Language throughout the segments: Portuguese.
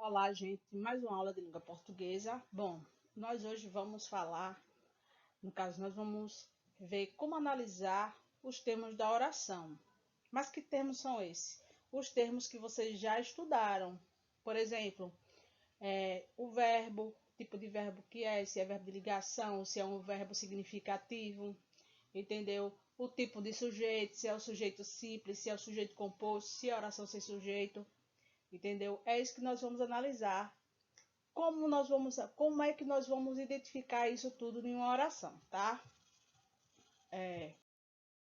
Olá, gente, mais uma aula de língua portuguesa. Bom, nós hoje vamos falar, no caso, nós vamos ver como analisar os termos da oração. Mas que termos são esses? Os termos que vocês já estudaram. Por exemplo, o verbo, tipo de verbo que é, se é verbo de ligação, se é um verbo significativo, entendeu? O tipo de sujeito, se é o sujeito simples, se é o sujeito composto, se é oração sem sujeito, entendeu? É isso que nós vamos analisar. Como é que nós vamos identificar isso tudo em uma oração, tá?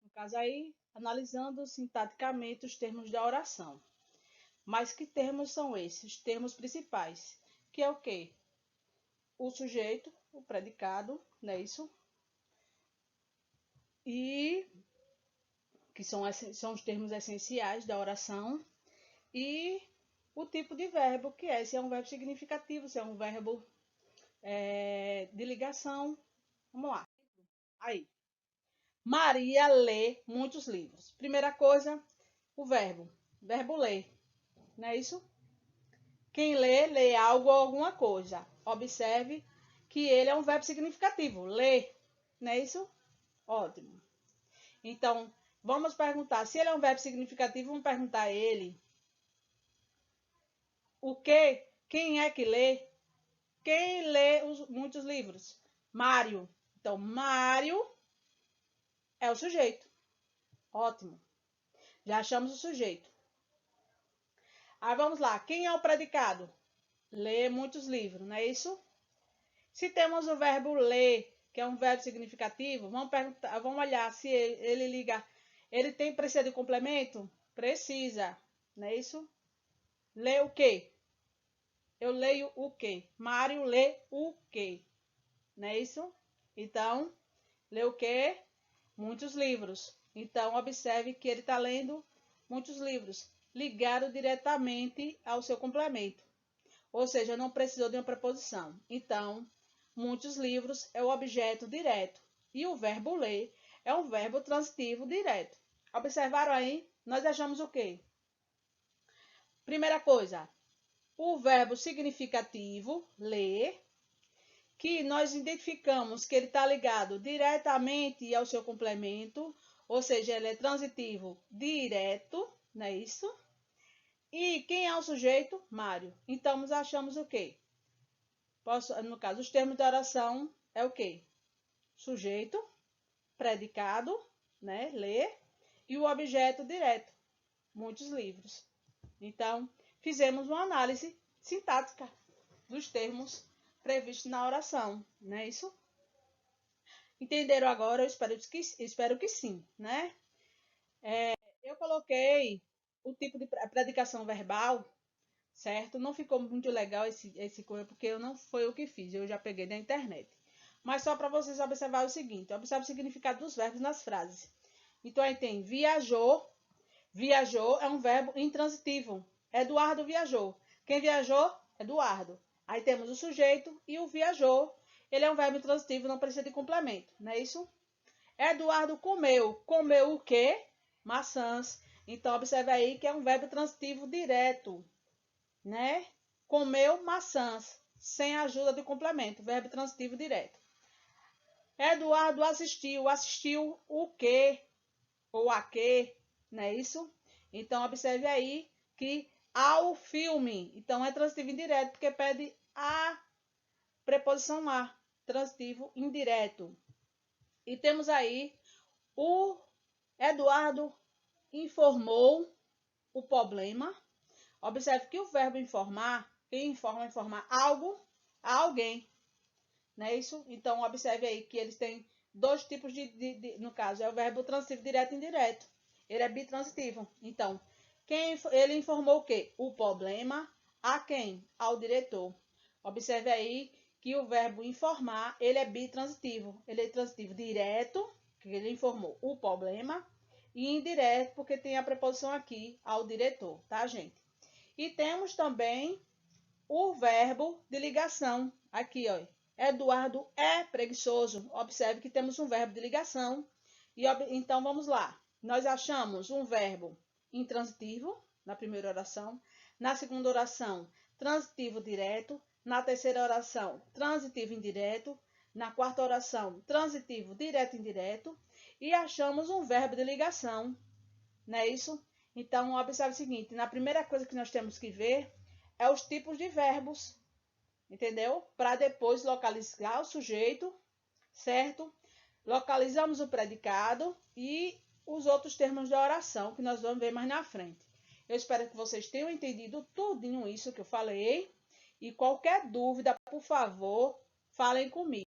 No caso aí, analisando sintaticamente os termos da oração. Mas que termos são esses? Os termos principais, que é o quê? O sujeito, o predicado, não é isso? E que são os termos essenciais da oração. E o tipo de verbo, que é se é um verbo significativo, se é um verbo de ligação. Vamos lá. Aí. Maria lê muitos livros. Primeira coisa, o verbo. Verbo ler. Não é isso? Quem lê, lê algo ou alguma coisa. Observe que ele é um verbo significativo. Ler. Não é isso? Ótimo. Então, vamos perguntar. Se ele é um verbo significativo, vamos perguntar a ele. O que? Quem é que lê? Quem lê muitos livros? Mário. Então, Mário é o sujeito. Ótimo. Já achamos o sujeito. Aí vamos lá. Quem é o predicado? Lê muitos livros, não é isso? Se temos o verbo ler, que é um verbo significativo, vamos olhar se ele liga. Ele precisa de complemento? Precisa, não é isso? Lê o quê? Eu leio o quê? Mário lê o quê? Não é isso? Então, lê o quê? Muitos livros. Então, observe que ele está lendo muitos livros, ligado diretamente ao seu complemento. Ou seja, não precisou de uma preposição. Então, muitos livros é o objeto direto. E o verbo ler é um verbo transitivo direto. Observaram aí? Nós achamos o quê? Primeira coisa, o verbo significativo, ler, que nós identificamos que ele está ligado diretamente ao seu complemento, ou seja, ele é transitivo direto, não é isso? E quem é o sujeito? Mário. Então, nós achamos o quê? No caso, os termos de oração é o quê? Sujeito, predicado, né? Ler, e o objeto direto, muitos livros. Então, fizemos uma análise sintática dos termos previstos na oração, não é isso? Entenderam agora? Eu espero que sim, né? Eu coloquei o tipo de predicação verbal, certo? Não ficou muito legal esse coisa, porque eu não foi o que fiz, eu já peguei da internet. Mas só para vocês observar o seguinte, observe o significado dos verbos nas frases. Então aí tem viajou, viajou é um verbo intransitivo. Eduardo viajou. Quem viajou? Eduardo. Aí temos o sujeito e o viajou. Ele é um verbo intransitivo, não precisa de complemento, não é isso? Eduardo comeu. Comeu o quê? Maçãs. Então observe aí que é um verbo transitivo direto, né? Comeu maçãs, sem ajuda de complemento, verbo transitivo direto. Eduardo assistiu. Assistiu o quê? Ou a quê? Não é isso? Então, observe aí que ao filme. Então, é transitivo indireto, porque pede a preposição a. Transitivo indireto. E temos aí o Eduardo informou o problema. Observe que o verbo informar, quem informa, informar algo a alguém. Não é isso? Então, observe aí que eles têm dois tipos no caso, é o verbo transitivo direto e indireto. Ele é bitransitivo. Então, ele informou o quê? O problema a quem? Ao diretor. Observe aí que o verbo informar, ele é bitransitivo. Ele é transitivo direto, que ele informou o problema, e indireto, porque tem a preposição aqui, ao diretor, tá, gente? E temos também o verbo de ligação. Aqui, ó. Eduardo é preguiçoso. Observe que temos um verbo de ligação. Então, vamos lá. Nós achamos um verbo intransitivo na primeira oração. Na segunda oração, transitivo direto. Na terceira oração, transitivo indireto. Na quarta oração, transitivo direto e indireto. E achamos um verbo de ligação, não é isso? Então, observe o seguinte, na primeira coisa que nós temos que ver é os tipos de verbos, entendeu? Para depois localizar o sujeito, certo? Localizamos o predicado e os outros termos da oração, que nós vamos ver mais na frente. Eu espero que vocês tenham entendido tudinho isso que eu falei. E qualquer dúvida, por favor, falem comigo.